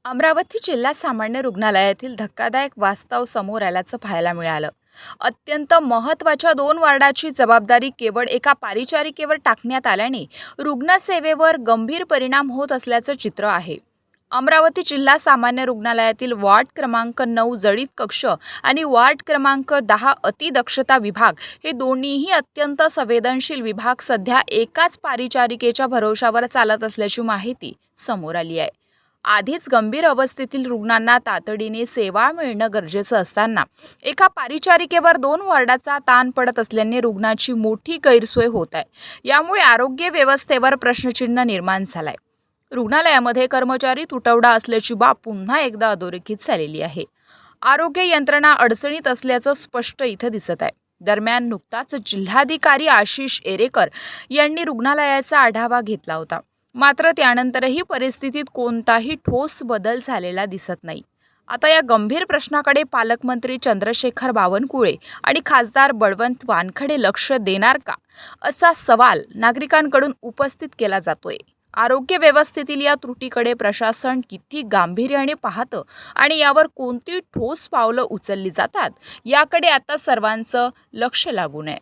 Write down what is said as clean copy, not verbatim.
अमरावती जिल्हा सामान्य रुग्णालयातील धक्कादायक वास्तव समोर आल्याचं पाहायला मिळालं. अत्यंत महत्त्वाच्या 2 वार्डाची जबाबदारी केवळ एका परिचारिकेवर टाकण्यात आल्याने रुग्णसेवेवर गंभीर परिणाम होत असल्याचं चित्र आहे. अमरावती जिल्हा सामान्य रुग्णालयातील वॉर्ड क्रमांक 9 जडित कक्ष आणि वॉर्ड क्रमांक 10 अतिदक्षता विभाग हे दोन्हीही अत्यंत संवेदनशील विभाग सध्या एकाच परिचारिकेच्या भरोशावर चालत असल्याची माहिती समोर आली आहे. आधीच गंभीर अवस्थेतील रुग्णांना तातडीने सेवा मिळणं गरजेचं असताना एका परिचारिकेवर 2 वार्डाचा ताण पडत असल्याने रुग्णाची मोठी गैरसोय होत आहे. यामुळे आरोग्य व्यवस्थेवर प्रश्नचिन्ह निर्माण झालंय. रुग्णालयामध्ये कर्मचारी तुटवडा असल्याची बाब पुन्हा एकदा अधोरेखित झालेली आहे. आरोग्य यंत्रणा अडचणीत असल्याचं स्पष्ट इथं दिसत आहे. दरम्यान नुकताच जिल्हाधिकारी आशिष एरेकर यांनी रुग्णालयाचा आढावा घेतला होता. मात्र त्यानंतरही परिस्थितीत कोणताही ठोस बदल झालेला दिसत नाही. आता या गंभीर प्रश्नाकडे पालकमंत्री चंद्रशेखर बावनकुळे आणि खासदार बळवंत वानखडे लक्ष देणार का, असा सवाल नागरिकांकडून उपस्थित केला जातोय. आरोग्य व्यवस्थेतील या त्रुटीकडे प्रशासन किती गांभीर्याने पाहतं आणि यावर कोणती ठोस पावलं उचलली जातात, याकडे आता सर्वांचं लक्ष लागून आहे.